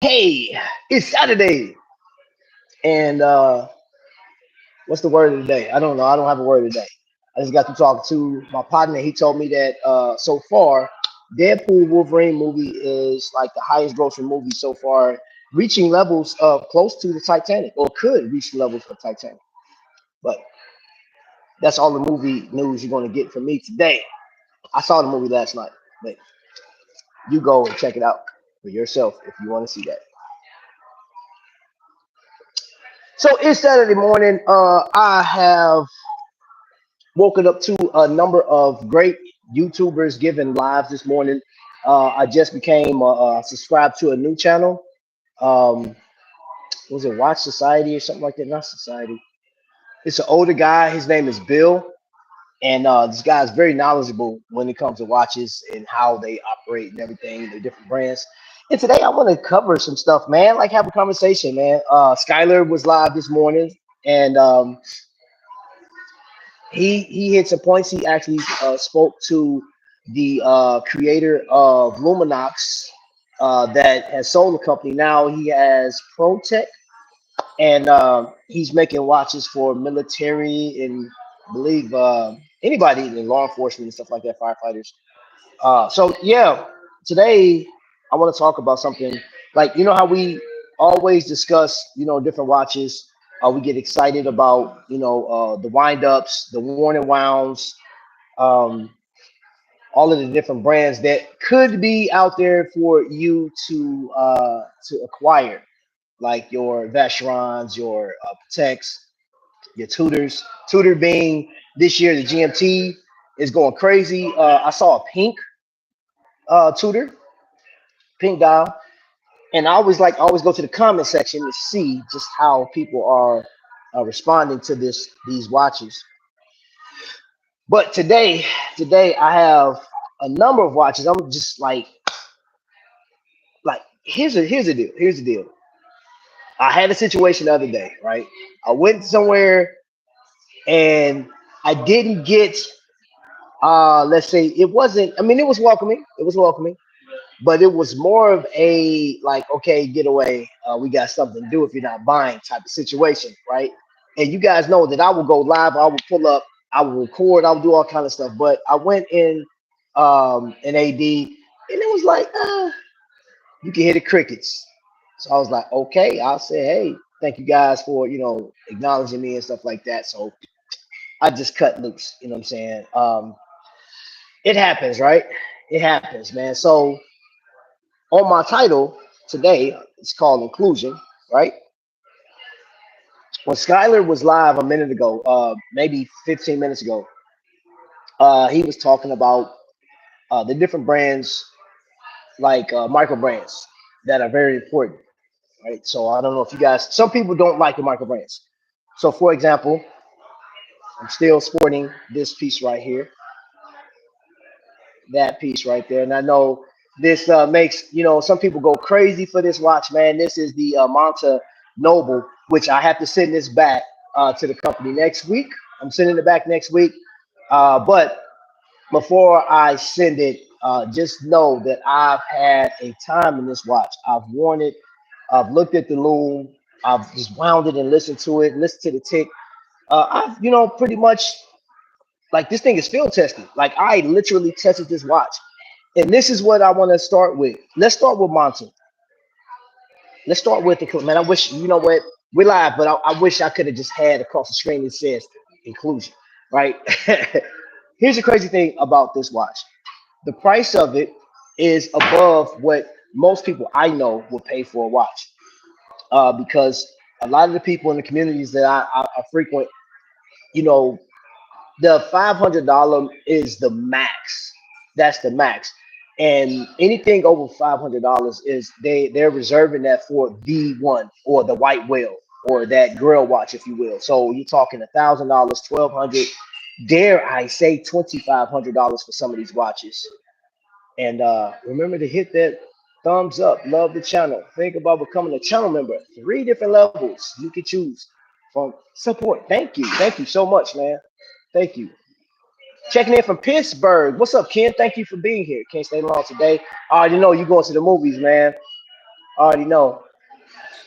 Hey, it's Saturday, and what's the word of the day? I don't know. I don't have a word of the day. I just got to talk to my partner. He told me that so far, Deadpool Wolverine movie is like the highest grossing movie so far, reaching levels of close to the Titanic, or could reach the levels of Titanic. But that's all the movie news you're going to get from me today. I saw the movie last night, but you go and check it out for yourself if you want to see that. So it's Saturday morning. I have woken up to a number of great YouTubers giving lives this morning. I just became subscribed to a new channel. Um, was it Watch Society or something like that? Not Society. It's an older guy. His name is Bill, and this guy is very knowledgeable when it comes to watches and how they operate and everything, the different brands. And today I want to cover some stuff, man. Like have a conversation, man. Skylar was live this morning, and he hit some points. He actually spoke to the creator of Luminox that has sold the company. Now he has ProTech, and he's making watches for military and I believe anybody in law enforcement and stuff like that, firefighters. So yeah, today I want to talk about something like how we always discuss different watches. We get excited about the wind ups, the worn and wounds, um, all of the different brands that could be out there for you to acquire, like your Vacherons, your Pateks, your Tudors. Tudor being this year the GMT is going crazy. I saw a pink Tudor, pink dial. And I always go to the comment section to see just how people are responding to these watches. But today I have a number of watches. I'm just like here's the deal. I had a situation the other day, right? I went somewhere and I didn't get let's say it wasn't. I mean, it was welcoming. It was welcoming, but it was more of a like, okay, get away. We got something to do if you're not buying type of situation, right? And you guys know that I will go live, I will pull up, I will record, I will do all kind of stuff. But I went in AD, and it was like, you can hear the crickets. So I was like, okay, I'll say, hey, thank you guys for acknowledging me and stuff like that. So I just cut loose. You know what I'm saying? It happens, right? It happens, man. So on my title today, it's called inclusion, right? When Skyler was live a minute ago, maybe 15 minutes ago, he was talking about the different brands, like micro brands, that are very important, right? So I don't know if you guys, some people don't like the micro brands. So for example, I'm still sporting this piece right here, that piece right there, and I know this makes some people go crazy for this watch, man. This is the Monta Noble, which I have to send this back to the company next week. I'm sending it back next week, but before I send it, just know that I've had a time in this watch. I've worn it. I've looked at the loom. I've just wound it and listened to it, listened to the tick. I've, pretty much like this thing is field tested. Like I literally tested this watch. And this is what I want to start with. Let's start with Monty. Let's start with the man. I wish what we live, but I wish I could have just had across the screen that says inclusion, right? Here's the crazy thing about this watch. The price of it is above what most people I know would pay for a watch. Because a lot of the people in the communities that I frequent, you know, the $500 is the max. That's the max. And anything over $500 is they're reserving that for the one or the white whale or that grill watch, if you will. So you're talking $1,000, 1,200, dare I say $2,500 for some of these watches. And remember to hit that thumbs up, love the channel. Think about becoming a channel member. 3 different levels you can choose from support. Thank you so much, man. Thank you. Checking in from Pittsburgh. What's up, Ken? Thank you for being here. Can't stay long today. I already know you going to the movies, man. I already know.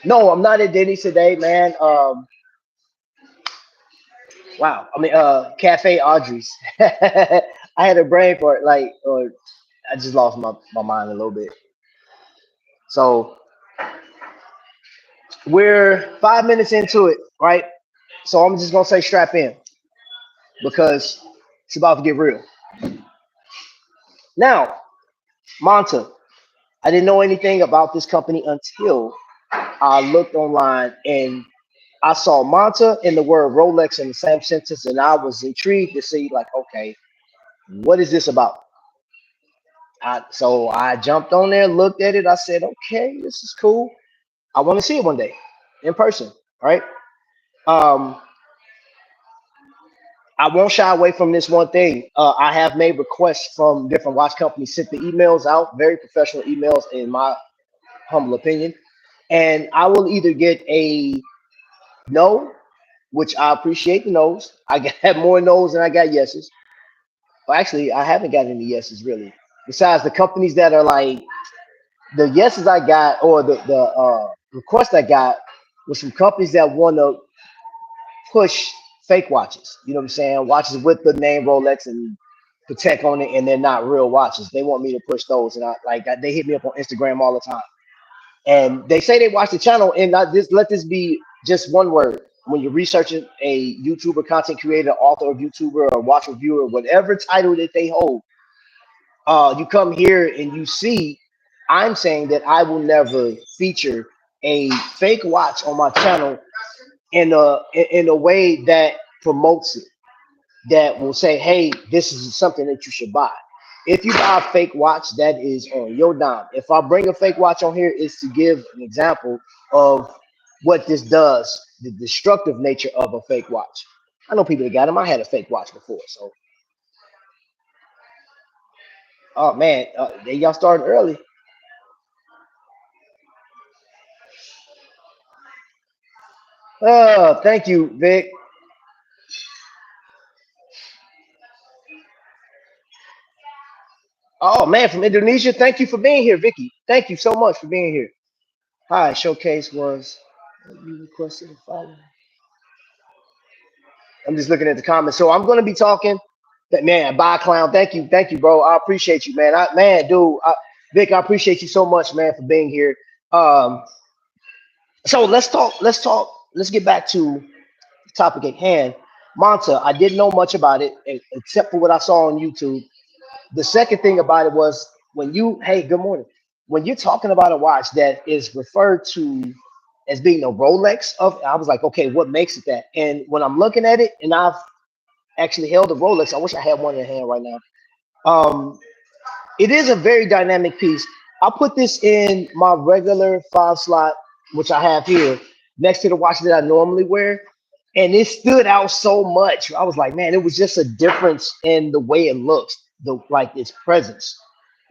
No, I'm not at Denny's today, man. Wow. I mean, Cafe Audrey's. I had a brain for it, like, or I just lost my mind a little bit. So we're 5 minutes into it, right? So I'm just gonna say strap in because it's about to get real. Now, Monta, I didn't know anything about this company until I looked online and I saw Monta and the word Rolex in the same sentence, and I was intrigued to see, like, okay, what is this about? So I jumped on there, looked at it. I said, okay, this is cool. I want to see it one day in person, right? Um, I won't shy away from this one thing. I have made requests from different watch companies, sent the emails out, very professional emails, in my humble opinion. And I will either get a no, which I appreciate the no's. I got more no's than I got yeses. Well, actually, I haven't got any yeses really. Besides the companies that are like the yeses I got, or the request I got was from companies that want to push fake watches. You know what I'm saying? Watches with the name Rolex and Patek on it, and they're not real watches. They want me to push those, and they hit me up on Instagram all the time, and they say they watch the channel, and I just let this be just one word. When you're researching a YouTuber, content creator, author of YouTuber, or watch reviewer, whatever title that they hold, you come here and you see, I'm saying that I will never feature a fake watch on my channel in a way that promotes it, that will say, hey, this is something that you should buy. If you buy a fake watch, that is on your dime. If I bring a fake watch on here, it's to give an example of what this does, the destructive nature of a fake watch. I know people that got them. I had a fake watch before. So, oh man, y'all started early. Thank you, Vic. Oh man, from Indonesia. Thank you for being here, Vicky. Thank you so much for being here. Hi, showcase was you requested a follow. I'm just looking at the comments. So I'm going to be talking. That man, bye clown. Thank you, bro. I appreciate you, man. Vic, I appreciate you so much, man, for being here. Um, so let's talk. Let's talk. Let's get back to the topic at hand. Monta, I didn't know much about it except for what I saw on YouTube. The second thing about it was when you, hey, good morning. When you're talking about a watch that is referred to as being a Rolex of, I was like, okay, what makes it that? And when I'm looking at it, and I've actually held a Rolex, I wish I had one in hand right now. Um, it is a very dynamic piece. I'll put this in my regular 5 slot, which I have here, next to the watch that I normally wear. And it stood out so much. I was like, man, it was just a difference in the way it looks, the like its presence.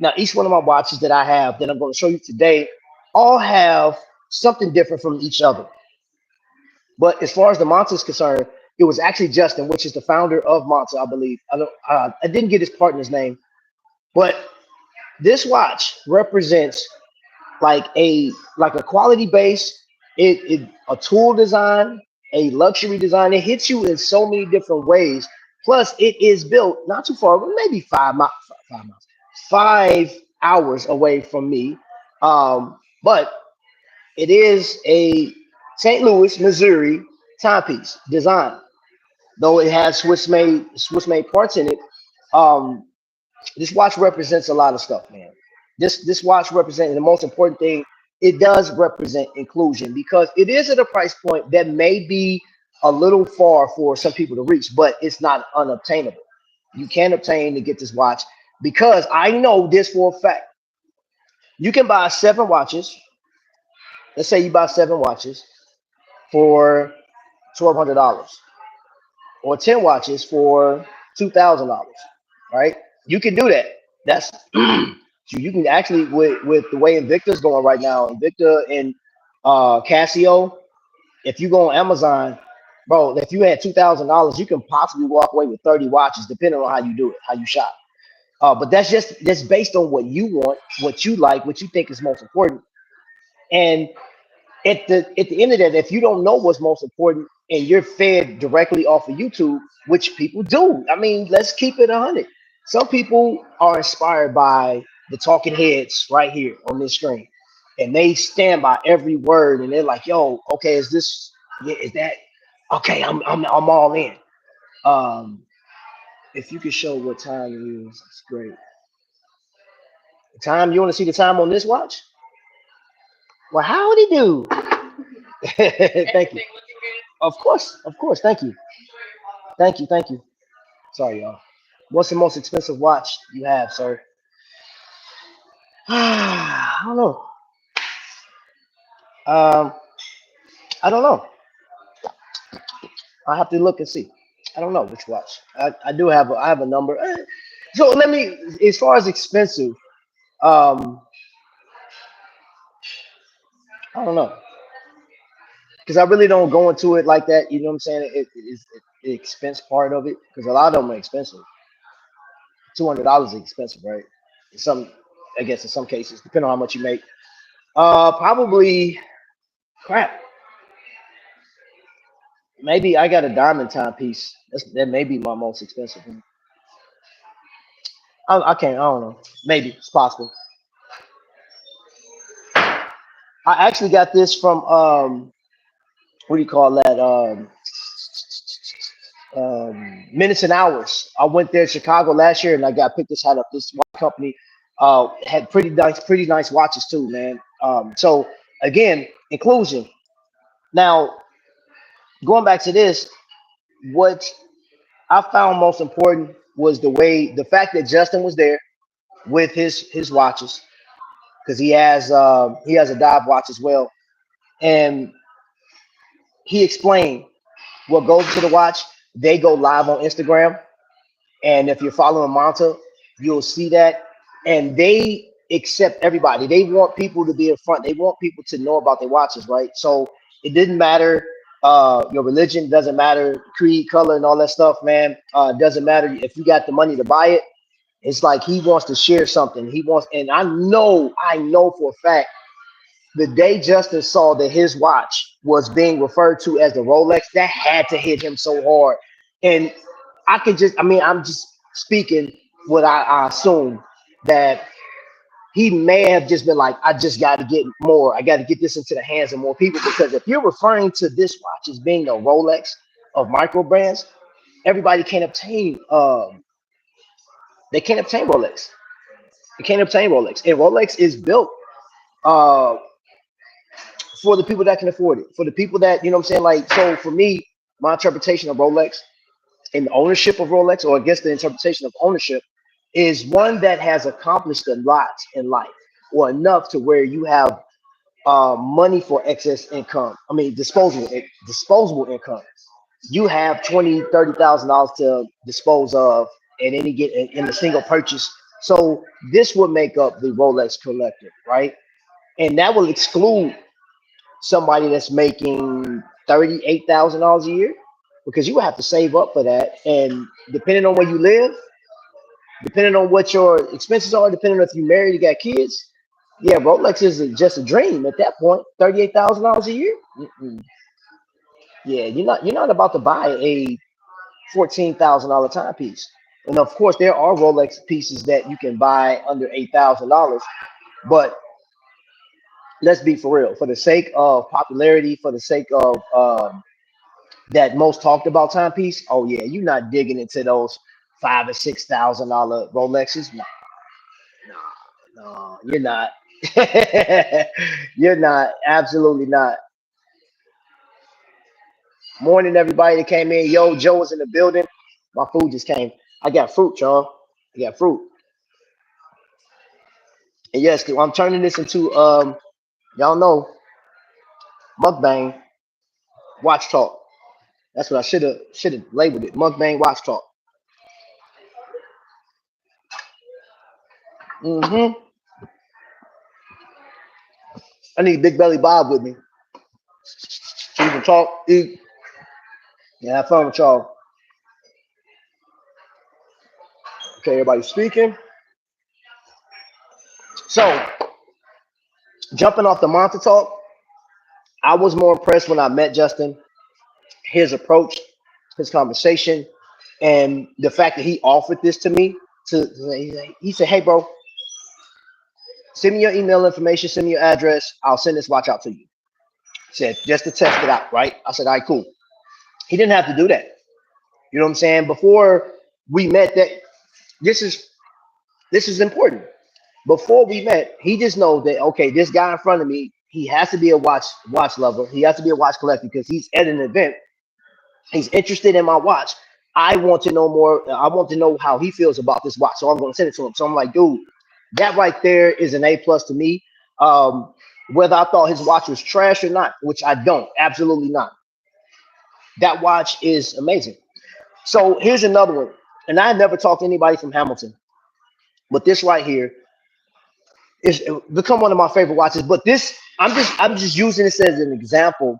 Now, each one of my watches that I have that I'm going to show you today all have something different from each other. But as far as the Monta is concerned, it was actually Justin, which is the founder of Monta, I believe. I didn't get his partner's name, but this watch represents like a quality base, it a tool design, a luxury design. It hits you in so many different ways. Plus, it is built not too far, but maybe 5 miles, 5 hours away from me. But it is a St. Louis, Missouri timepiece design. Though it has Swiss made parts in it, um, this watch represents a lot of stuff, man. This watch represents the most important thing. It does represent inclusion because it is at a price point that may be a little far for some people to reach, but it's not unobtainable. You can obtain to get this watch because I know this for a fact. You can buy 7 watches. Let's say you buy 7 watches for $1,200, or 10 watches for $2,000. Right? You can do that. That's so you can actually with the way Invicta's going right now, Invicta and Casio. If you go on Amazon, bro, if you had $2,000, you can possibly walk away with 30 watches, depending on how you do it, how you shop. But that's based on what you want, what you like, what you think is most important. And at the end of that, if you don't know what's most important and you're fed directly off of YouTube, which people do, I mean, let's keep it 100. Some people are inspired by the talking heads right here on this screen, and they stand by every word, and they're like, "Yo, okay, is this? Yeah, is that? Okay, I'm all in." Um, if you could show what time it is, it's great. The time you want to see the time on this watch? Well, howdy do. Thank you. Of course. Thank you. Thank you. Thank you. Sorry, y'all. What's the most expensive watch you have, sir? I don't know. Um, I don't know. I have to look and see. I don't know which watch. I do have. I have a number. So let me. As far as expensive, um, I don't know because I really don't go into it like that. You know what I'm saying? It is the expense part of it because a lot of them are expensive. $200 is expensive, right? Some, I guess, in some cases, depending on how much you make. Probably crap. Maybe I got a diamond timepiece. That may be my most expensive one. I can't. I don't know. Maybe it's possible. I actually got this from what do you call that? Minutes and Hours. I went there in Chicago last year, and I got picked this hat up. This watch company had pretty nice watches too, man. So again, inclusion. Now going back to this, what I found most important was the fact that Justin was there with his watches because he has a dive watch as well, and he explained what goes into the watch. They go live on Instagram, and if you're following Monta, you'll see that, and they accept everybody. They want people to be in front. They want people to know about their watches, right? So it didn't matter your religion, doesn't matter creed, color, and all that stuff, man. Doesn't matter if you got the money to buy it. It's like he wants to share something. He wants, and I know for a fact, the day Justin saw that his watch was being referred to as the Rolex, that had to hit him so hard. And I mean, I'm just speaking what I assume that he may have just been like, I just got to get more. I got to get this into the hands of more people because if you're referring to this watch as being the Rolex of micro brands, everybody can't obtain. They can't obtain Rolex. They can't obtain Rolex, and Rolex is built uh, for the people that can afford it. For the people that you know, what I'm saying, like, so for me, my interpretation of Rolex and ownership of Rolex, or I guess the interpretation of ownership, is one that has accomplished a lot in life, or enough to where you have money for excess income. I mean, disposable income. You have 20, $30,000 to dispose of at any get in a single purchase. So this would make up the Rolex collector, right? And that will exclude somebody that's making $38,000 a year because you would have to save up for that. And depending on where you live, depending on what your expenses are, depending on if you married, you got kids, yeah, Rolex is just a dream at that point. $38,000 a year. Mm-mm. Yeah, you're not about to buy a $14,000 timepiece. And of course, there are Rolex pieces that you can buy under $8,000. But let's be for real. For the sake of popularity, for the sake of that most talked about timepiece, oh yeah, you're not digging into those $5,000 or $6,000 Rolexes. No, no, you're not. You're not. Absolutely not. Morning, everybody that came in. Yo, Joe was in the building. My food just came. I got fruit, y'all. I got fruit. And yes, I'm turning this into y'all know, mukbang watch talk. That's what I should have labeled it. Mukbang watch talk. Hmm. I need Big Belly Bob with me. So we can talk, eat, and have fun with y'all. Okay, everybody speaking. So Jumping off the Monta talk, I was more impressed when I met Justin. His approach, his conversation, and the fact that he offered this to me. He said, "Hey, bro, send me your email information, send me your address. I'll send this watch out to you." He said, just to test it out, right? I said, "All right, cool." He didn't have to do that. You know what I'm saying? Before we met, that this is this is important. Before we met, he just knows that okay, this guy in front of me, he has to be a watch lover. He has to be a watch collector because he's at an event. He's interested in my watch. I want to know more. I want to know how he feels about this watch. So I'm going to send it to him. So I'm like, dude, that right there is an A plus to me. Um, whether I thought his watch was trash or not, which I don't, absolutely not. That watch is amazing. So here's another one. And I never talked to anybody from Hamilton, but this right here is become one of my favorite watches. But this, I'm just using this as an example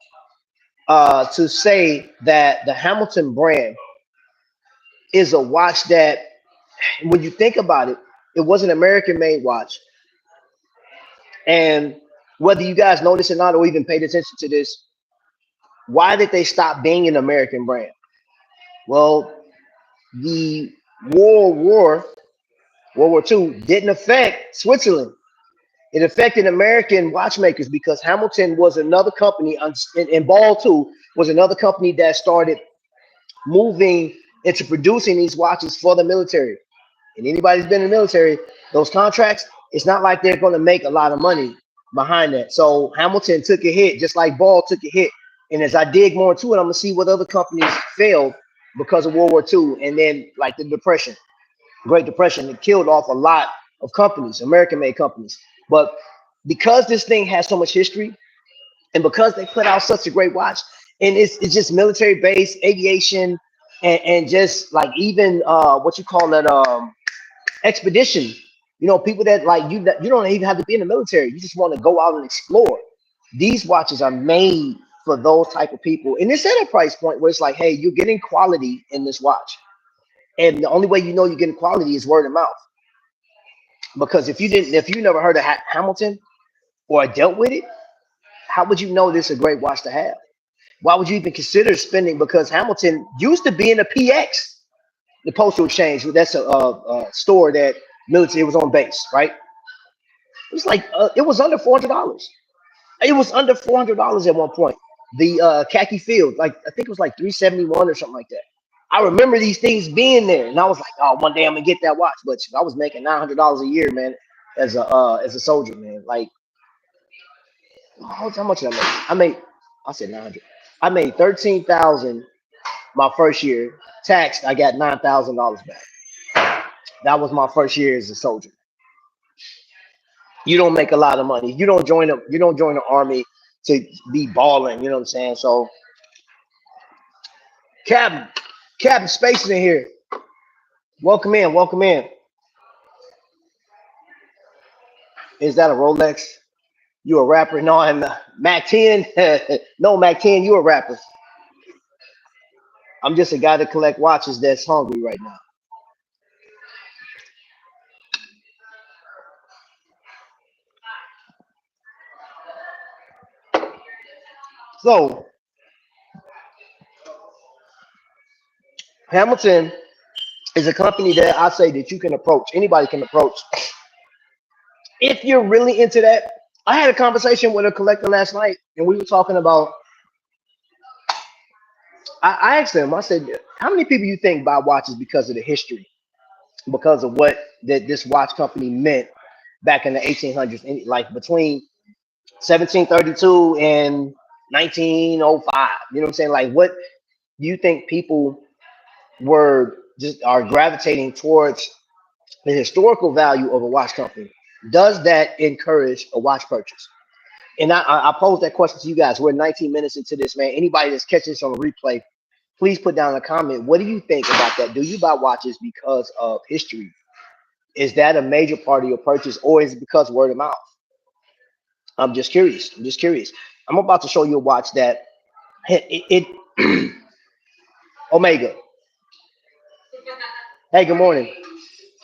to say that the Hamilton brand is a watch that, when you think about it, it was an American made watch. And whether you guys notice or not, or even paid attention to this, why did they stop being an American brand? Well, the World War, World War II, didn't affect Switzerland. It affected American watchmakers because Hamilton was another company, and Ball too was another company that started moving into producing these watches for the military. And anybody who's been in the military, those contracts, it's not like they're going to make a lot of money behind that. So Hamilton took a hit, just like Ball took a hit. And as I dig more into it, I'm gonna see what other companies failed because of World War II, and then like the Depression, Great Depression, it killed off a lot of companies, American-made companies. But because this thing has so much history, and because they put out such a great watch, and it's just military based aviation, and just like even what you call that expedition. You know, people that like you don't even have to be in the military. You just want to go out and explore. These watches are made for those type of people, and it's at a price point where it's like, hey, you're getting quality in this watch, and the only way you know you're getting quality is word of mouth. Because if you never heard of Hamilton or dealt with it, how would you know this is a great watch to have? Why would you even consider spending? Because Hamilton used to be in the PX, the Postal Exchange. That's a store that military, it was on base, right? It was like it was under $400. It was under $400 at one point. The khaki field, like I think it was like 371 or something like that. I remember these things being there, and I was like, "Oh, one day I'm gonna get that watch." But I was making $900 a year, man, as a soldier, man. Like, how much did I make? I said 900. I made 13,000 my first year. Taxed, I got $9,000 back. That was my first year as a soldier. You don't make a lot of money. You don't join the army to be balling. You know what I'm saying? So, Captain, Captain Space in here. Welcome in. Welcome in. Is that a Rolex? You a rapper? No, I'm Mac 10. No, Mac 10. You a rapper? I'm just a guy that collect watches that's hungry right now. So Hamilton is a company that I say that you can approach. Anybody can approach if you're really into that. I had a conversation with a collector last night, and we were talking about. I asked him. I said, "How many people you think buy watches because of the history, because of what that this watch company meant back in the 1800s, like between 1732 and 1905? You know what I'm saying? Like, what do you think people were just are gravitating towards the historical value of a watch company? Does that encourage a watch purchase?" And I pose that question to you guys. We're 19 minutes into this, man. Anybody that's catching this on a replay, please put down a comment. What do you think about that? Do you buy watches because of history? Is that a major part of your purchase, or is it because word of mouth? I'm just curious. I'm just curious. I'm about to show you a watch that Omega. Hey, good morning.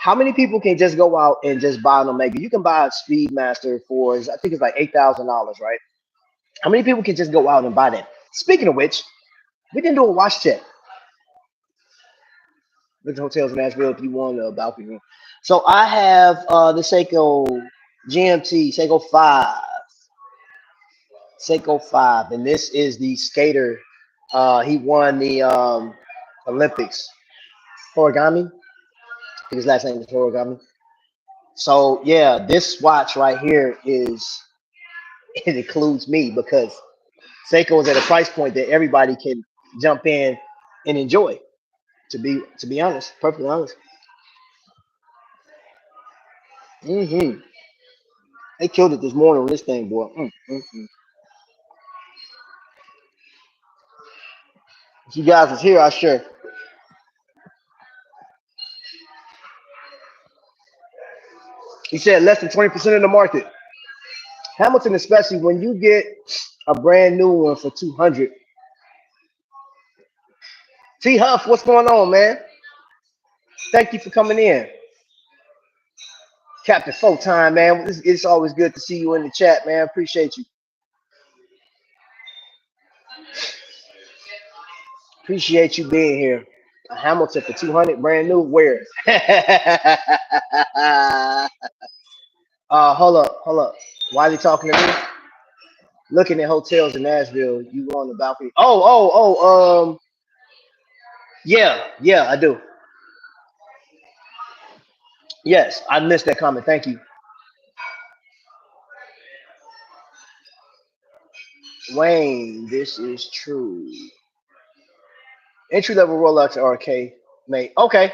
How many people can just go out and just buy an Omega? You can buy a Speedmaster for, I think it's like $8,000, right? How many people can just go out and buy that? Speaking of which, we didn't do a watch check with the hotels in Nashville if you want a balcony room. So I have the Seiko GMT, Seiko 5, and this is the skater. He won the Olympics. Origami. I think his last name is Origami. So yeah, this watch right here is it includes me because Seiko is at a price point that everybody can jump in and enjoy. To be honest, perfectly honest. Hmm. They killed it this morning with this thing, boy. Mm. If you guys was here, I sure. He said less than 20% of the market. Hamilton, especially when you get a brand new one for 200. T Huff, what's going on, man? Thank you for coming in. Captain Full Time, man. It's always good to see you in the chat, man. Appreciate you. Appreciate you being here. A Hamilton for 200, brand new. Where? Hold up. Why are they talking to me? Looking at hotels in Nashville. You were on the balcony. Yeah, I do. Yes, I missed that comment. Thank you, Wayne. This is true. Entry level Rolex are okay, mate. Okay,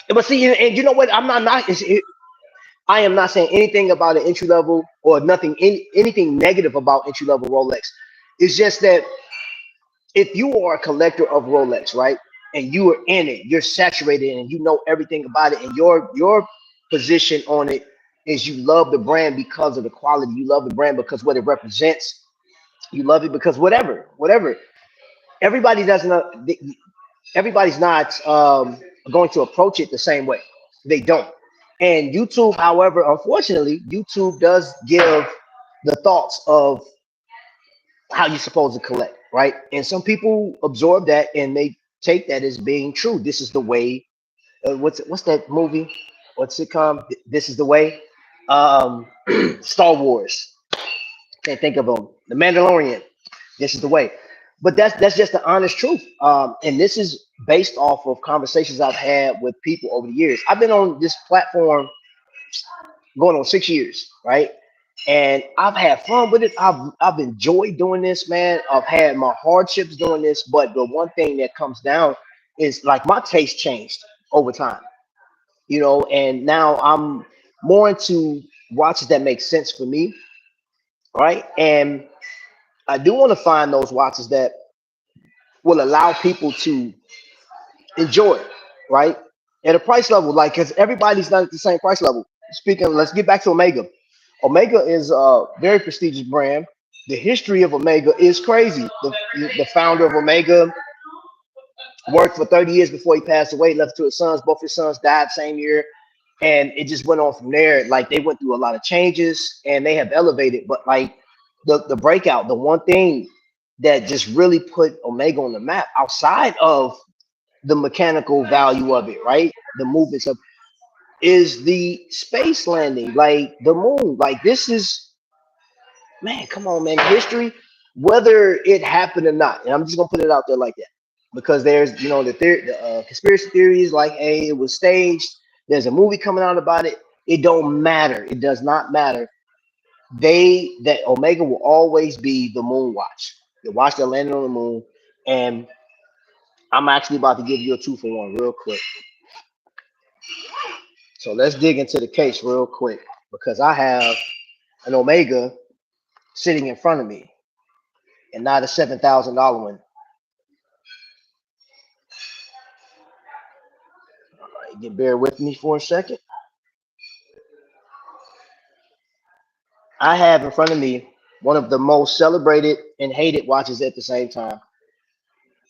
but see, and you know what? I am not saying anything about an entry level or anything negative about entry level Rolex. It's just that if you are a collector of Rolex, right, and you are in it, you're saturated and you know everything about it, and your position on it is you love the brand because of the quality, you love the brand because what it represents, you love it because whatever. Everybody doesn't. Everybody's not going to approach it the same way. They don't. And YouTube, however, unfortunately, YouTube does give the thoughts of how you're supposed to collect, right? And some people absorb that and they take that as being true. This is the way. What's that movie? What's it called? This is the way. Um, Star Wars. Can't think of them. The Mandalorian. This is the way. But that's just the honest truth. And this is based off of conversations I've had with people over the years. I've been on this platform going on 6 years, right? And I've had fun with it. I've enjoyed doing this, man. I've had my hardships doing this, but the one thing that comes down is like my taste changed over time, and now I'm more into watches that make sense for me, right? And I do want to find those watches that will allow people to enjoy it, right? At a price level, like, because everybody's not at the same price level. Speaking, let's get back to Omega. Omega is a very prestigious brand. The history of Omega is crazy. The founder of Omega worked for 30 years before he passed away, left it to his sons. Both his sons died same year. And it just went on from there. Like they went through a lot of changes and they have elevated. But like the breakout, the one thing that just really put Omega on the map outside of the mechanical value of it, right? The movements of is the space landing, like the moon. Like this is man, come on, man. History, whether it happened or not, and I'm just gonna put it out there like that, because there's the conspiracy theories like, hey, it was staged. There's a movie coming out about it. It don't matter. It does not matter. That Omega will always be the moon watch, the watch that landed on the moon. And I'm actually about to give you a 2-for-1 real quick. So let's dig into the case real quick because I have an Omega sitting in front of me and not a $7,000 one. All right, bear with me for a second. I have in front of me one of the most celebrated and hated watches at the same time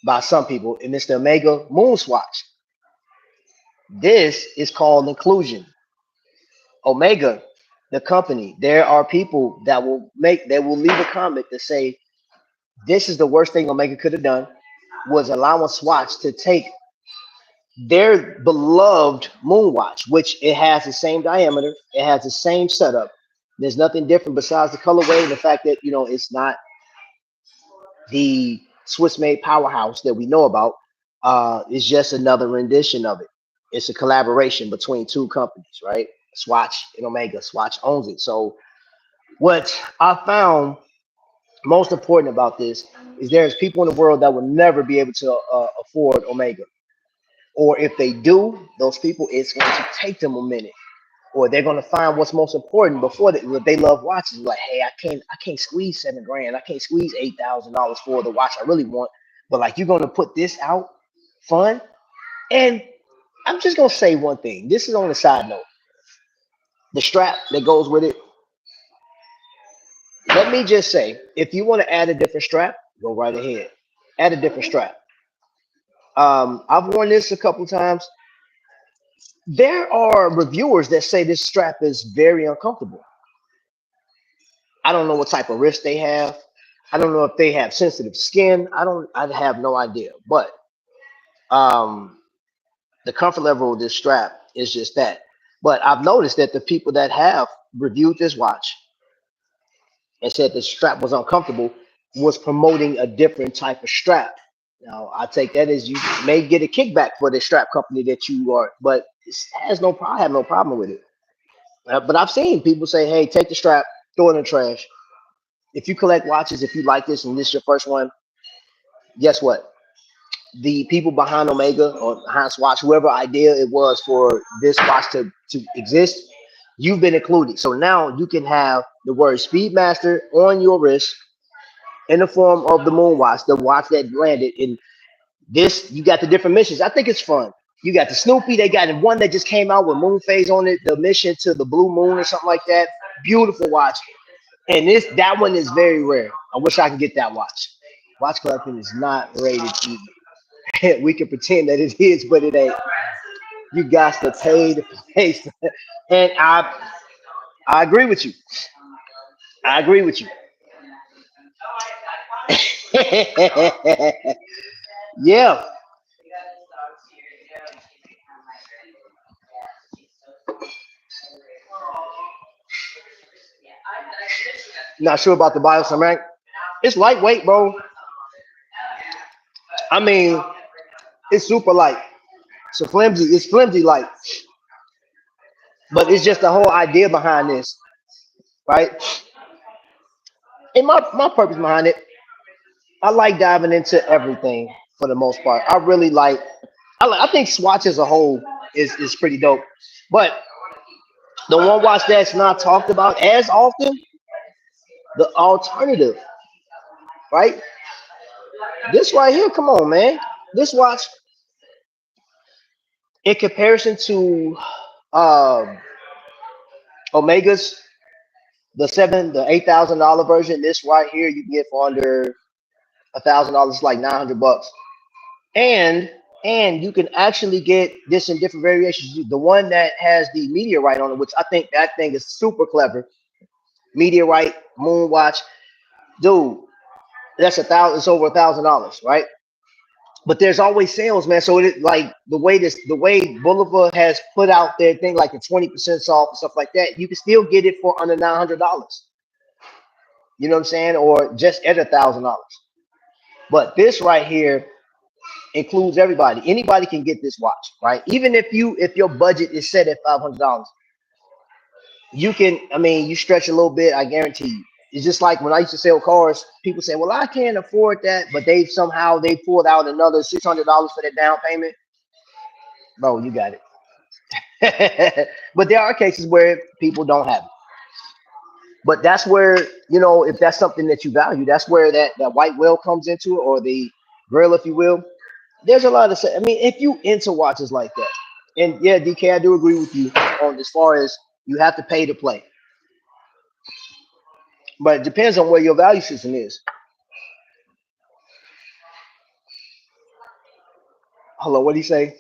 by some people, and it's the Omega Moon Swatch. This is called inclusion. Omega, the company, there are people that will leave a comment to say this is the worst thing Omega could have done was allowing Swatch to take their beloved Moonwatch, which it has the same diameter, it has the same setup. There's nothing different besides the colorway and the fact that it's not the Swiss made powerhouse that we know about. It's just another rendition of it. It's a collaboration between two companies, right? Swatch and Omega. Swatch owns it. So what I found most important about this is there's people in the world that will never be able to afford Omega, or if they do, those people, it's going to take them a minute, or they're going to find what's most important before they love watches. Like, hey, I can't squeeze 7 grand, I can't squeeze $8,000 for the watch I really want, but like you're going to put this out, fun. And I'm just going to say one thing. This is on the side note. The strap that goes with it. Let me just say, if you want to add a different strap, go right ahead. Add a different strap. I've worn this a couple times. There are reviewers that say this strap is very uncomfortable. I don't know what type of wrist they have. I don't know if they have sensitive skin. I have no idea. But um, the comfort level of this strap is just that. But I've noticed that the people that have reviewed this watch and said the strap was uncomfortable was promoting a different type of strap. Now, I take that as you may get a kickback for the strap company that you are, but it has no problem. I have no problem with it. But I've seen people say, "Hey, take the strap, throw it in the trash." If you collect watches, if you like this and this is your first one, guess what? The people behind Omega or behind Swatch, whoever idea it was for this watch to exist, you've been included. So now you can have the word Speedmaster on your wrist in the form of the Moon Watch, the watch that landed in this. You got the different missions. I think it's fun. You got the Snoopy. They got one that just came out with moon phase on it, the mission to the blue moon or something like that. Beautiful watch. And that one is very rare. I wish I could get that watch. Watch collecting is not rated E. We can pretend that it is, but it ain't. You got to pay the price. And I agree with you. I agree with you. Yeah. Not sure about the bioceramic. It's lightweight, bro. I mean, it's super light. So flimsy. It's flimsy light, but it's just the whole idea behind this, right? And my purpose behind it, I like diving into everything for the most part. I really like. I think Swatch as a whole is pretty dope, but the one watch that's not talked about as often, the alternative, right? This right here, come on, man. This watch, in comparison to um, Omega's, the $8,000 version, this right here you can get for under $1,000, like 900 bucks. And you can actually get this in different variations. The one that has the meteorite on it, which I think that thing is super clever. Meteorite moon watch, dude. That's 1,000. It's over $1,000, right? But there's always sales, man. So it like the way Boulevard has put out their thing, like the 20% off and stuff like that. You can still get it for under $900. You know what I'm saying? Or just at $1,000. But this right here includes everybody. Anybody can get this watch, right? Even if your budget is set at $500, you can. I mean, you stretch a little bit. I guarantee you. It's just like when I used to sell cars. People say, "Well, I can't afford that," but they pulled out another $600 for the down payment. Bro, you got it. But there are cases where people don't have it. But that's where if that's something that you value, that's where that white whale comes into it, or the grill, if you will. There's a lot of. I mean, if you into watches like that, and yeah, DK, I do agree with you on as far as you have to pay to play, but it depends on where your value system is. Hello, what do you say?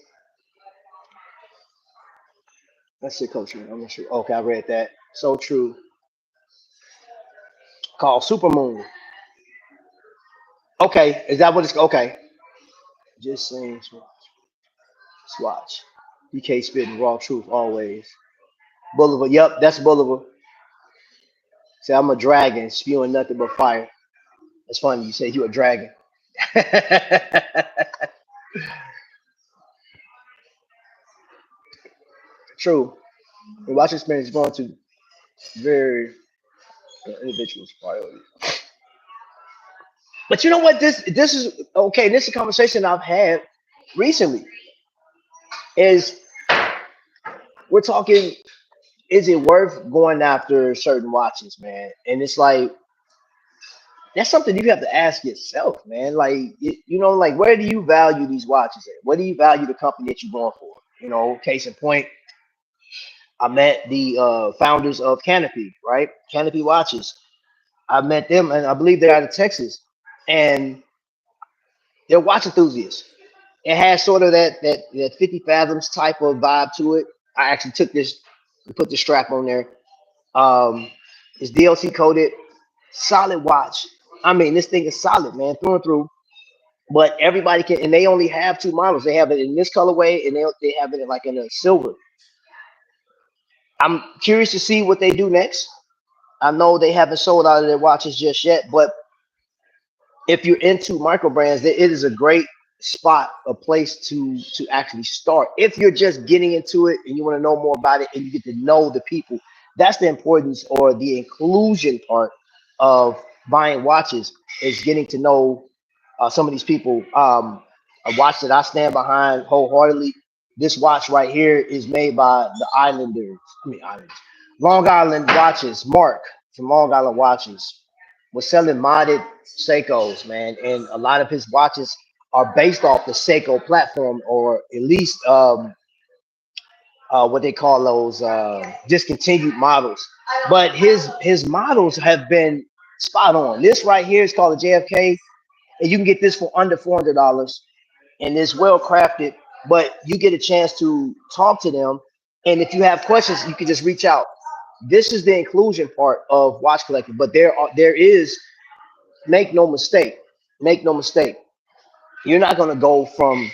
That's it, Coach. I'm not sure. Okay, I read that. So true. Called Supermoon. Okay, is that what it's? Okay, just saying. Swatch. BK spitting raw truth always. Boulevard. Yep, that's Boulevard. Say I'm a dragon spewing nothing but fire. It's funny you say you a dragon. True. The watch experience is going to very individual's priority. But you know what? This is okay. This is a conversation I've had recently. Is we're talking? Is it worth going after certain watches, man? And it's like that's something you have to ask yourself, man. Like like where do you value these watches at? Where do you value the company that you're going for? Case in point, I met the founders of Canopy, right? Canopy Watches. I met them, and I believe they're out of Texas, and they're watch enthusiasts. It has sort of that 50 fathoms type of vibe to it. I actually took this, put the strap on there. Um, it's DLC coated, solid watch. I mean, this thing is solid, man, through and through. But everybody can, and they only have two models. They have it in this colorway, and they have it in, like in a silver. I'm curious to see what they do next. I know they haven't sold out of their watches just yet, but if you're into microbrands, it is a great spot, a place to actually start. If you're just getting into it and you want to know more about it and you get to know the people, that's the importance or the inclusion part of buying watches is getting to know some of these people. A watch that I stand behind wholeheartedly. This watch right here is made by the Islanders. I mean, Islanders. Long Island Watches. Mark from Long Island Watches was selling modded Seikos, man, and a lot of his watches are based off the Seiko platform, or at least what they call those discontinued models. But his models have been spot on. This right here is called a JFK, and you can get this for under $400, and it's well crafted. But you get a chance to talk to them, and if you have questions, you can just reach out. This is the inclusion part of watch collecting, but there is, make no mistake, make no mistake. You're not gonna go from,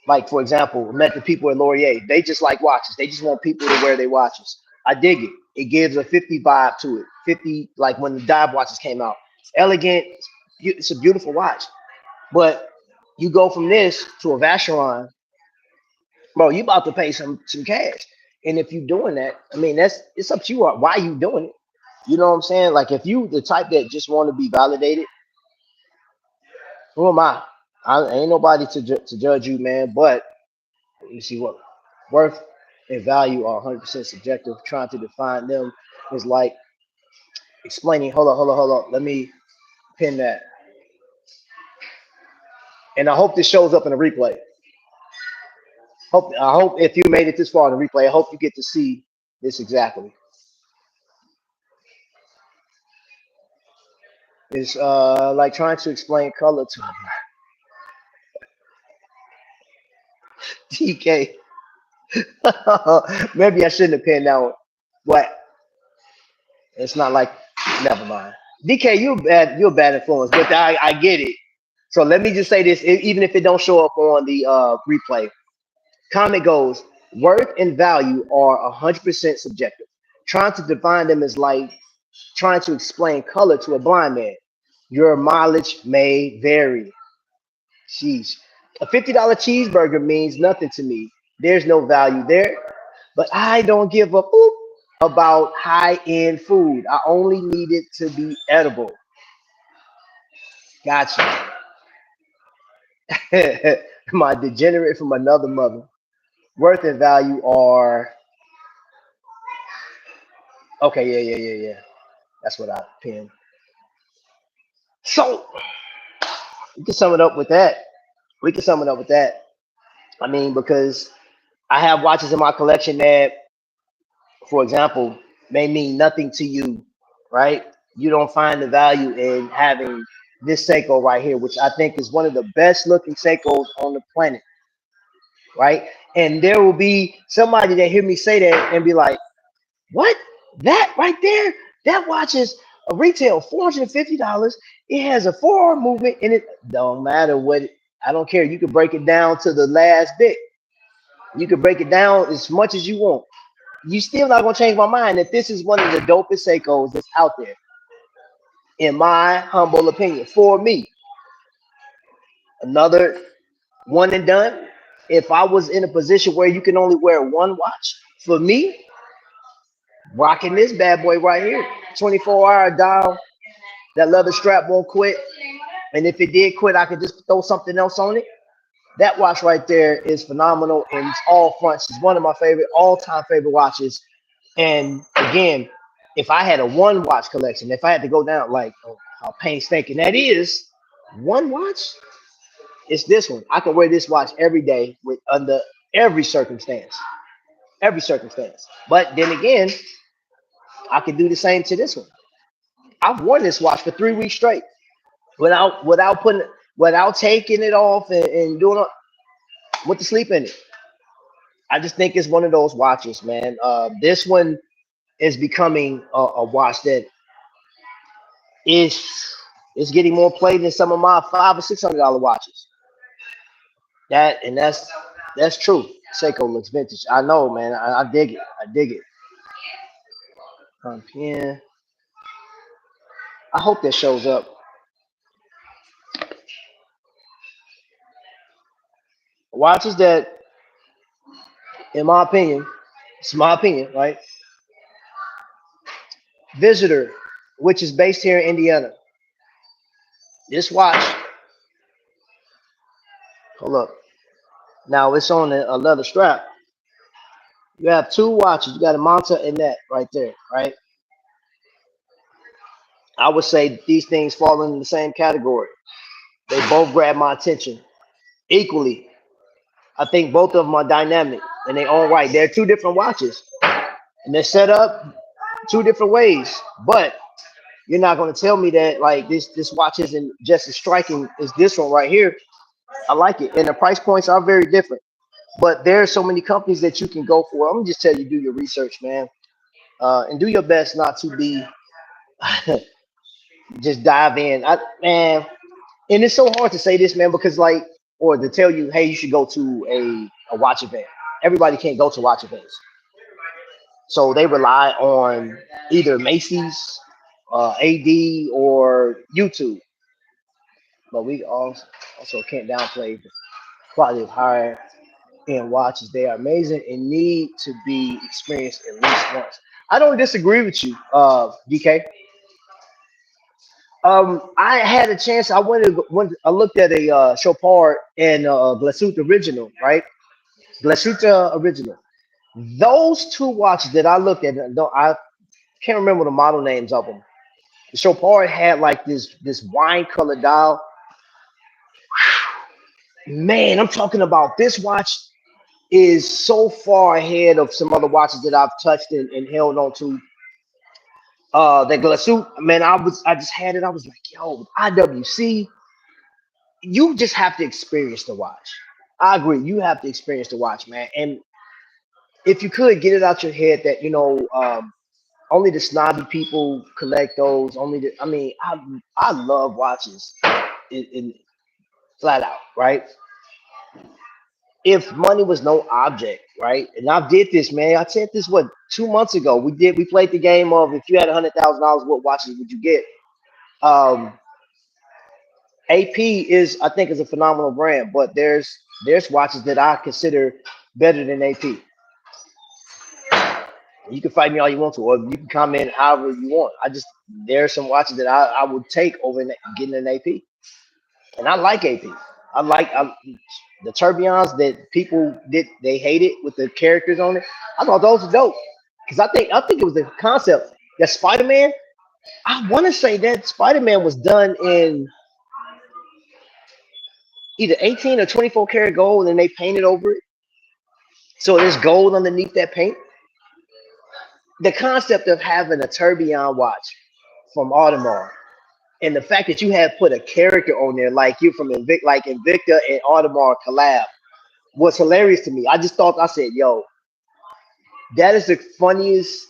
like, for example, met the people at Laurier. They just like watches. They just want people to wear their watches. I dig it. It gives a 50 vibe to it. 50, like when the dive watches came out. It's elegant. It's a beautiful watch. But you go from this to a Vacheron, bro, you about to pay some cash. And if you're doing that, I mean, it's up to you. Why you doing it? You know what I'm saying? Like, if you the type that just want to be validated, who am I? I ain't nobody to judge you, man. But you see what worth and value are 100% subjective. Trying to define them is like explaining. Hold on. Let me pin that. And I hope this shows up in the replay. I hope if you made it this far in the replay, I hope you get to see this exactly. It's like trying to explain color to TK. Maybe I shouldn't have pinned that one, but it's not like, never mind. DK, you're a bad influence, but I get it. So let me just say this, even if it don't show up on the replay. Comment goes, worth and value are 100% subjective. Trying to define them is like trying to explain color to a blind man. Your mileage may vary. Sheesh. A $50 cheeseburger means nothing to me. There's no value there. But I don't give a poop about high end food. I only need it to be edible. Gotcha. My degenerate from another mother. Worth and value are okay. Yeah. That's what I pinned. So we can sum it up with that. We can sum it up with that. I mean, because I have watches in my collection that, for example, may mean nothing to you, right? You don't find the value in having this Seiko right here, which I think is one of the best looking Seikos on the planet, right? And there will be somebody that hear me say that and be like, what? That right there? That watch is a retail $450. It has a 4 hour movement and it don't matter what I don't care. You can break it down to the last bit. You can break it down as much as you want. You still not gonna change my mind that this is one of the dopest Seikos that's out there, in my humble opinion. For me, another one and done. If I was in a position where you can only wear one watch, for me, rocking this bad boy right here, 24-hour dial. That leather strap won't quit, and if it did quit, I could just throw something else on it. That watch right there is phenomenal, and it's all fronts. It's one of my favorite, all-time favorite watches. And again, if I had a one watch collection, if I had to go down like how painstaking that is, one watch, it's this one. I can wear this watch every day with under every circumstance, every circumstance. But then again, I could do the same to this one. I've worn this watch for 3 weeks straight without putting without taking it off and doing what to sleep in it. I just think it's one of those watches, man. This one is becoming a watch that is getting more play than some of my $500 or $600 watches. That's true. Seiko looks vintage. I know, man. I dig it. I dig it. Yeah. I hope that shows up. Watches that, in my opinion, it's my opinion, right? Visitor, which is based here in Indiana. This watch, hold up. Now it's on a leather strap. You have two watches. You got a Manta and that right there, right? I would say these things fall in the same category. They both grab my attention equally. I think both of them are dynamic and they own right. They're two different watches and they're set up two different ways. But you're not going to tell me that like this watch isn't just as striking as this one right here. I like it, and the price points are very different. But there are so many companies that you can go for. I'm gonna just tell you, do your research, man, and do your best not to be just dive in. Man, and it's so hard to say this, man, because like, or to tell you, hey, you should go to a watch event. Everybody can't go to watch events, so they rely on either Macy's, AD, or YouTube. But we also can't downplay the quality of higher end watches. They are amazing and need to be experienced at least once. I don't disagree with you, DK. I had a chance. I looked at a Chopard and Glasuta original, right? Glasuta original. Those two watches that I looked at, I can't remember the model names of them. The Chopard had like this wine color dial. Man, I'm talking about this watch is so far ahead of some other watches that I've touched and held on to. The Glasuit, man, I just had it. I was like, yo, IWC, you just have to experience the watch. I agree. You have to experience the watch, man. And if you could get it out your head that, only the snobby people collect those. I love watches in flat out, right? If money was no object, right? And I did this, man. I said this what 2 months ago. We played the game of if you had $100,000, what watches would you get? Um, AP is I think is a phenomenal brand, but there's watches that I consider better than AP. You can fight me all you want to, or you can comment however you want. There are some watches that I would take over getting an AP, and I like AP. The tourbillons that people did they hated with the characters on it. I thought those were dope because I think it was the concept that Spider Man. I want to say that Spider Man was done in either 18 or 24 karat gold, and they painted over it, so there's gold underneath that paint. The concept of having a tourbillon watch from Audemars and the fact that you have put a character on there like you from like Invicta and Audemars collab was hilarious to me. I just thought I said, "Yo, that is the funniest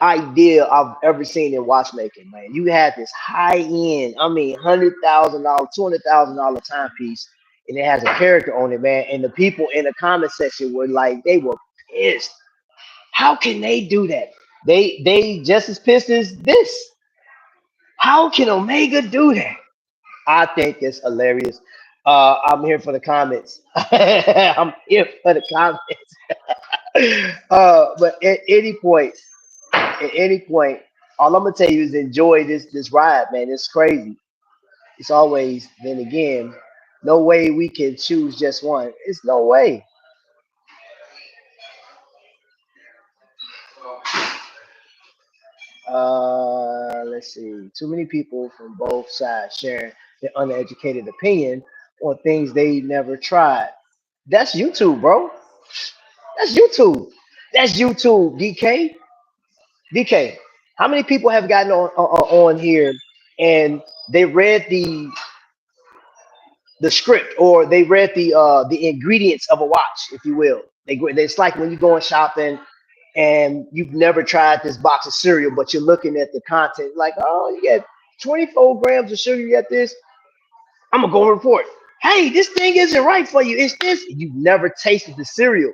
idea I've ever seen in watchmaking, man. You had this high end, I mean, $100,000, $200,000 timepiece, and it has a character on it, man. And the people in the comment section were like, they were pissed. How can they do that? They just as pissed as this. How can Omega do that? I think it's hilarious. I'm here for the comments. I'm here for the comments. But at any point, all I'm gonna tell you is enjoy this ride, man. It's crazy. It's always then again, no way we can choose just one. It's no way. Let's see. Too many people from both sides sharing their uneducated opinion on things they never tried. That's YouTube, bro. That's YouTube. That's YouTube, DK. DK. How many people have gotten on here and they read the script or they read the ingredients of a watch, if you will. It's like when you go shopping and you've never tried this box of cereal, but you're looking at the content like, oh, you get 24 grams of sugar. You got this. I'm gonna go report. Hey, this thing isn't right for you. It's this. You've never tasted the cereal.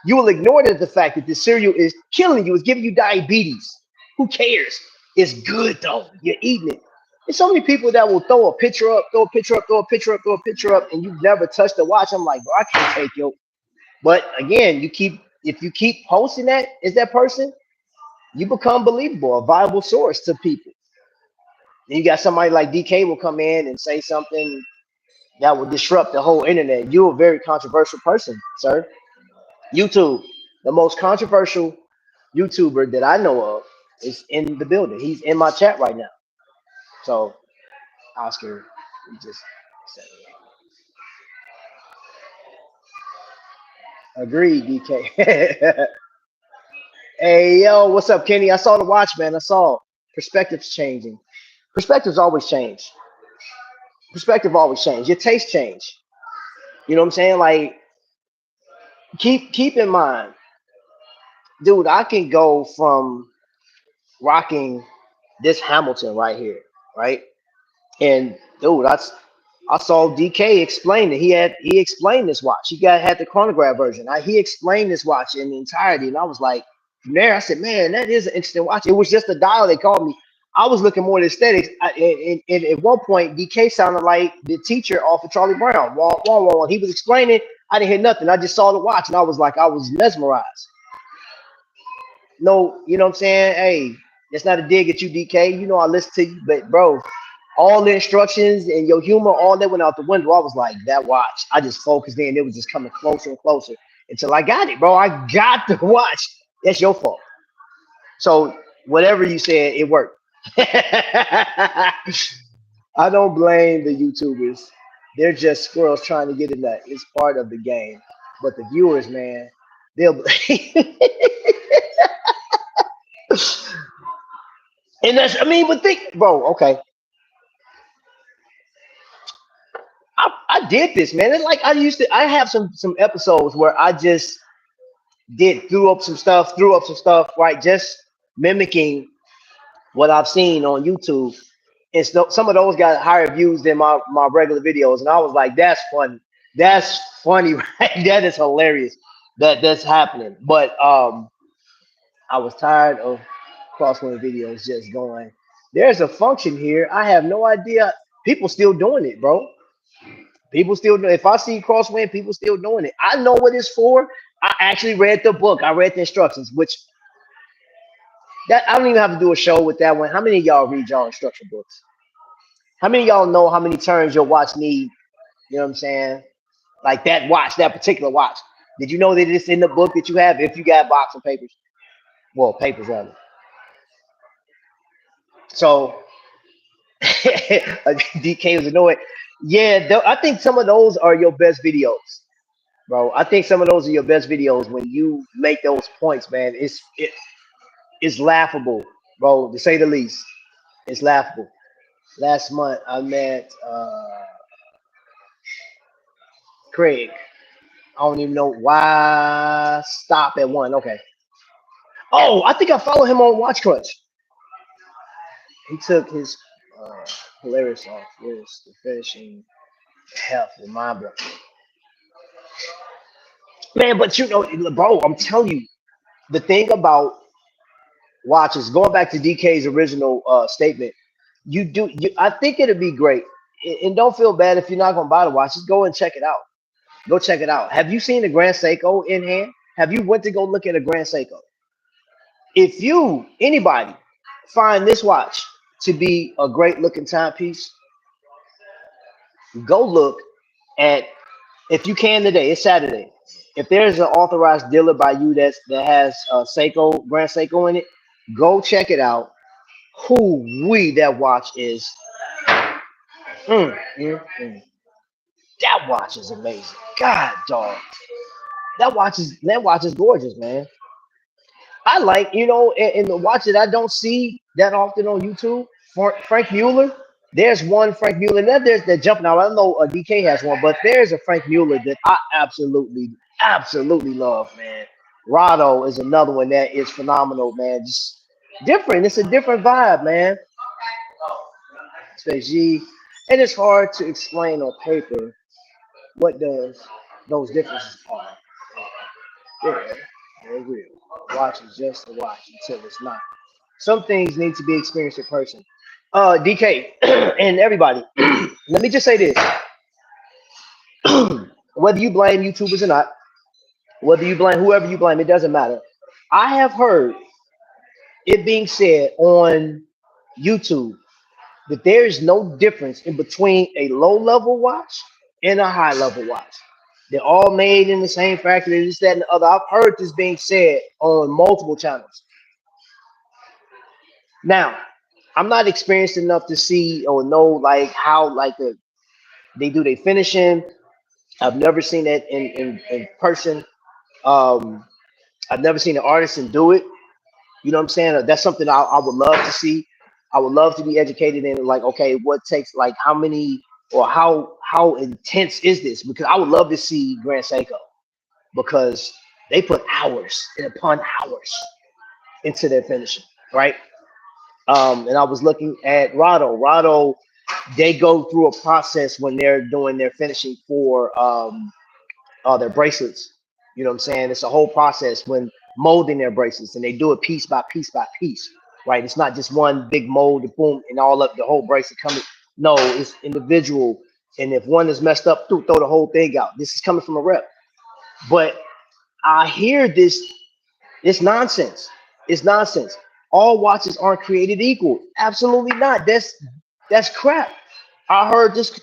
You will ignore the fact that the cereal is killing you. It's giving you diabetes. Who cares? It's good though. You're eating it. There's so many people that will throw a picture up, throw a picture up, throw a picture up, throw a picture up, and you've never touched the watch. I'm like, bro, I can't take you. But again, if you keep posting that as that person, you become believable, a viable source to people. And you got somebody like DK will come in and say something that will disrupt the whole internet. You're a very controversial person, sir. YouTube, the most controversial YouTuber that I know of, is in the building. He's in my chat right now. So, Oscar, we just said agreed, DK. Hey, yo, what's up, Kenny? I saw the watch, man. I saw perspectives changing. Perspectives always change. Perspective always change. Your taste change. You know what I'm saying? Like, keep in mind, dude. I can go from rocking this Hamilton right here, right? And dude, I saw DK explain it. He explained this watch. Had the chronograph version. He explained this watch in the entirety, and I was like, from there, I said, man, that is an interesting watch. It was just a dial they called me. I was looking more at aesthetics. And at one point, DK sounded like the teacher off of Charlie Brown. Wah. He was explaining. I didn't hear nothing. I just saw the watch, and I was like, I was mesmerized. No, you know what I'm saying? Hey, that's not a dig at you, DK. You know I listen to you, but bro, all the instructions and your humor, all that went out the window. I was like, that watch. I just focused in. It was just coming closer and closer until I got it, bro. I got the watch. That's your fault. So whatever you said, it worked. I don't blame the YouTubers. They're just squirrels trying to get a nut. It's part of the game. But the viewers, man, they'll and that's I mean, but think, bro, okay. I did this, man. It's like I have some episodes where I just did threw up some stuff, right? Just mimicking what I've seen on YouTube. And so, some of those got higher views than my regular videos. And I was like, that's funny. That's funny, right? That is hilarious that that's happening. But I was tired of crossword videos just going. There's a function here. I have no idea. People still doing it, bro. People still do. If I see crosswind, people still doing it. I know what it's for. I actually read the book. I read the instructions, which that I don't even have to do a show with that one. How many of y'all read y'all instruction books? How many of y'all know how many turns your watch need? You know what I'm saying? Like that watch, that particular watch. Did you know that it's in the book that you have if you got box of papers? Well, papers rather. So DK was annoyed. Yeah, I think some of those are your best videos, bro. I think some of those are your best videos when you make those points, man. It's laughable, bro, to say the least. It's laughable. Last month I met Craig. I don't even know why. Stop at one. Okay. Oh, I think I follow him on Watch Crunch. He took his uh, hilarious off. Yes, the finishing health and mind blowing. Man, but you know, bro, I'm telling you, the thing about watches, going back to DK's original statement, I think it'd be great. And don't feel bad if you're not gonna buy the watch. Just go and check it out. Go check it out. Have you seen the Grand Seiko in hand? Have you went to go look at a Grand Seiko? If you anybody find this watch to be a great looking timepiece, go look at if you can today. It's Saturday. If there's an authorized dealer by you that has Seiko Grand Seiko in it, go check it out. Who we that watch is. Mm. That watch is amazing. God, dog. That watch is gorgeous, man. I like, in the watch that I don't see that often on YouTube, Frank Mueller. There's one Frank Mueller. And then there's that jumping out. I don't know DK has one, but there's a Frank Mueller that I absolutely love, man. Rado is another one that is phenomenal, man. Just different. It's a different vibe, man. Space G. And it's hard to explain on paper what does those differences are. Yeah, they're real. Watch is just a watch until it's not. Some things need to be experienced in person. DK and everybody, let me just say this: whether you blame YouTubers or not, whether you blame whoever you blame, it doesn't matter. I have heard it being said on YouTube that there is no difference in between a low level watch and a high level watch. They're all made in the same factory, this, that, and the other. I've heard this being said on multiple channels. Now, I'm not experienced enough to see or know like how they do their finishing. I've never seen that in person. Um, I've never seen an artisan do it. You know what I'm saying? That's something I would love to see. I would love to be educated in like, okay, what takes like how many or how intense is this? Because I would love to see Grand Seiko because they put hours and upon hours into their finishing, right? And I was looking at Rado. Rado, they go through a process when they're doing their finishing for their bracelets. You know what I'm saying? It's a whole process when molding their bracelets, and they do it piece by piece by piece, right? It's not just one big mold, and boom, and all up the whole bracelet coming. No, it's individual. And if one is messed up, throw the whole thing out. This is coming from a rep. But I hear this. It's nonsense. It's nonsense. All watches aren't created equal. Absolutely not. That's crap. I heard this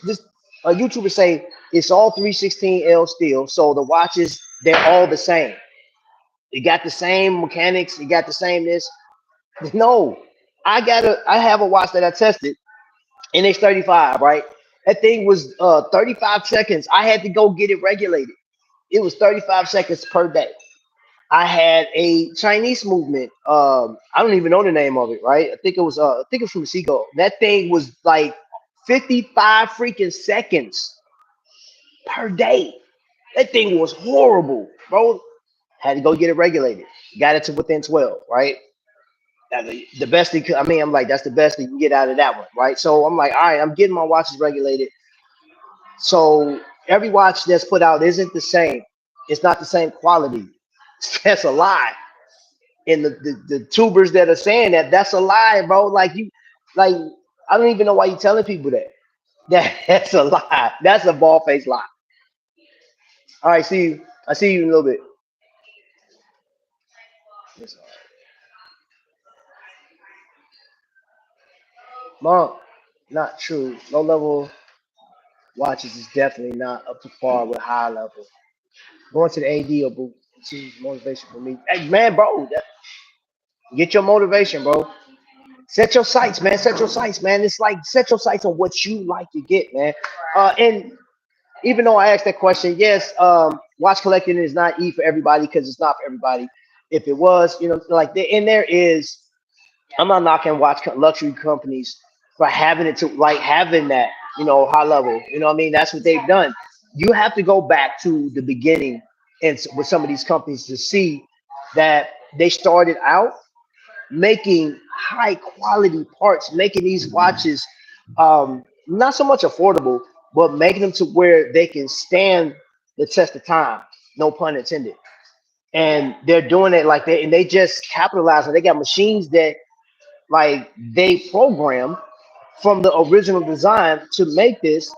a YouTuber say it's all 316L steel, so the watches they're all the same. You got the same mechanics. You got the same this. No, I have a watch that I tested, NX35, right? That thing was 35 seconds. I had to go get it regulated. It was 35 seconds per day. I had a Chinese movement. I don't even know the name of it, right? I think it was from Seagull. That thing was like 55 freaking seconds per day. That thing was horrible, bro. Had to go get it regulated. Got it to within 12, right? The best thing, I mean, I'm like, that's the best you can get out of that one, right? So I'm like, all right, I'm getting my watches regulated. So every watch that's put out isn't the same. It's not the same quality. That's a lie. And the tubers that are saying that, that's a lie, bro. Like I don't even know why you telling people that. That's a lie. That's a ball face lie. All right, see you. I see you in a little bit. Yes, Mom, not true. Low level watches is definitely not up to par with high level. Going to the AD or boot is motivation for me. Hey man, bro, get your motivation, bro. Set your sights, man. Set your sights, man. It's like set your sights on what you like to get, man. And even though I asked that question, yes, watch collecting is not E for everybody because it's not for everybody. If it was, like and there is, I'm not knocking luxury companies for having it to like having that, high level. You know what I mean? That's what they've done. you have to go back to the beginning and with some of these companies to see that they started out making high quality parts, making these watches not so much affordable, but making them to where they can stand the test of time. No pun intended. And they're doing it like they and they just capitalize on. They got machines that like they program from the original design to make this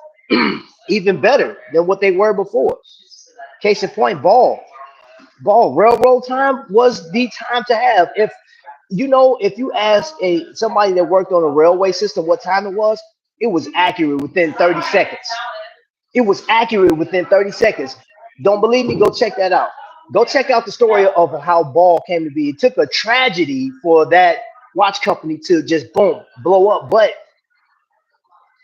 even better than what they were before. Case in point, ball railroad time was the time to have. If you know, if you ask a somebody that worked on a railway system what time it was accurate within 30 seconds. It was accurate within 30 seconds. Don't believe me? Go check that out. Go check out the story of how ball came to be. It took a tragedy for that watch company to just boom blow up, but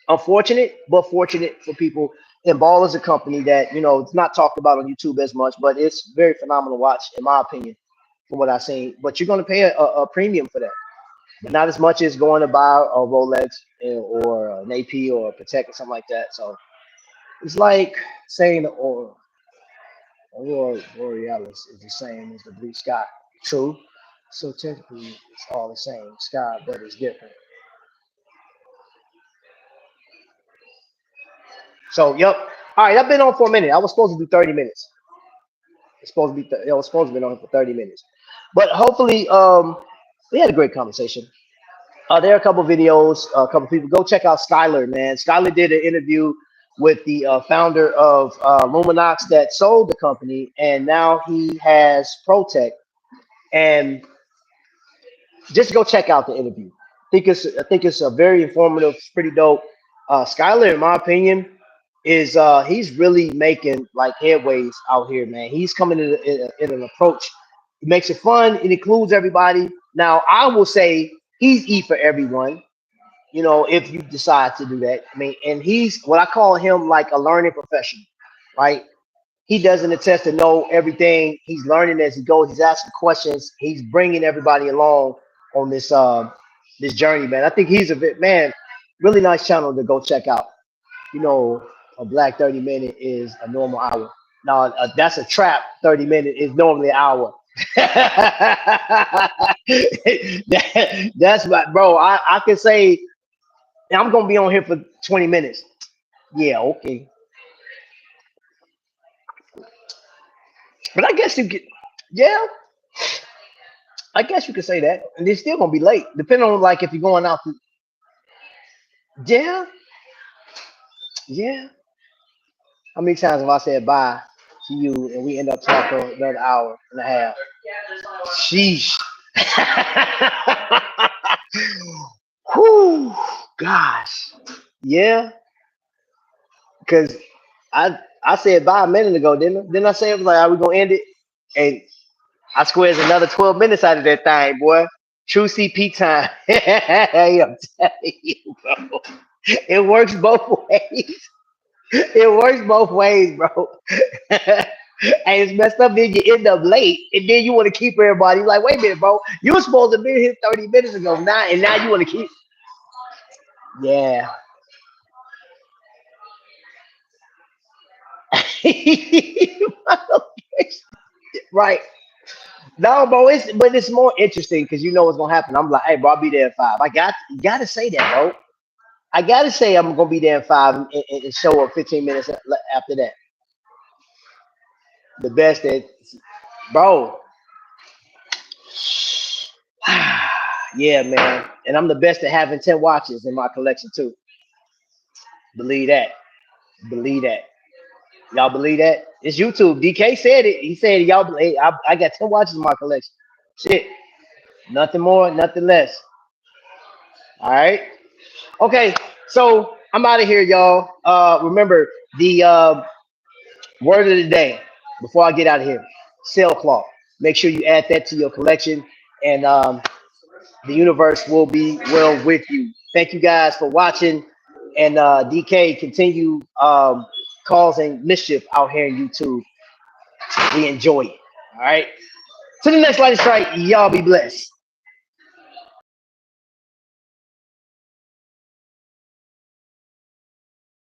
unfortunate, but fortunate for people. And Ball is a company that it's not talked about on YouTube as much, but it's very phenomenal watch in my opinion, from what I've seen. But you're going to pay a premium for that, but not as much as going to buy a Rolex or an AP or a Patek or something like that. So it's like saying the Aurora Borealis is the same as the blue sky. True. So technically, it's all the same sky, but it's different. So, yep. All right, I've been on for a minute. I was supposed to do 30 minutes. It's supposed to be. I was supposed to be on for 30 minutes, but hopefully, we had a great conversation. There are a couple videos, a couple people. Go check out Skylar, man. Skylar did an interview with the founder of Luminox that sold the company, and now he has Protect. And just go check out the interview. I think it's a very informative, pretty dope. Skylar, in my opinion, is he's really making like headways out here, man. He's coming in an approach. He makes it fun. It includes everybody. Now, I will say he's E for everyone. If you decide to do that. I mean, and he's what I call him like a learning professional, right? He doesn't attest to know everything. He's learning as he goes. He's asking questions. He's bringing everybody along on this journey, man. I think he's a bit man. Really nice channel to go check out. You know, a black 30 minute is a normal hour. Now that's a trap. 30 minute is normally an hour. That's what, bro. I can say I'm gonna be on here for 20 minutes. Yeah, okay. But I guess you get, yeah, I guess you could say that. And they're still gonna be late, depending on like if you're going out to, yeah, yeah. How many times have I said bye to you and we end up talking another hour and a half? Sheesh. Whew, gosh. Yeah, because I said bye a minute ago, didn't I? Didn't I say it was like, are we gonna end it? And I squeezed another 12 minutes out of that thing, boy. True CP time. Hey, I'm telling you, bro. It works both ways. It works both ways, bro. And it's messed up. Then you end up late, and then you want to keep everybody. You're like, wait a minute, bro. You were supposed to be here 30 minutes ago, now, and now you want to keep. Yeah. Right. No, bro. It's more interesting because you know what's gonna happen. I'm like, hey, bro, I'll be there at 5. You gotta say that, bro. I gotta say I'm gonna be there at 5 and show up 15 minutes after that. The best that, bro. Yeah, man. And I'm the best at having 10 watches in my collection too. Believe that. Believe that. Y'all believe that? It's YouTube. DK said it. He said y'all. I got 10 watches in my collection. Shit. Nothing more, nothing less. All right. Okay. So I'm out of here, y'all. Remember the word of the day before I get out of here. Sailcloth. Make sure you add that to your collection, and the universe will be well with you. Thank you guys for watching, and DK continue causing mischief out here in YouTube. We enjoy it. All right. To the next light strike. Y'all be blessed.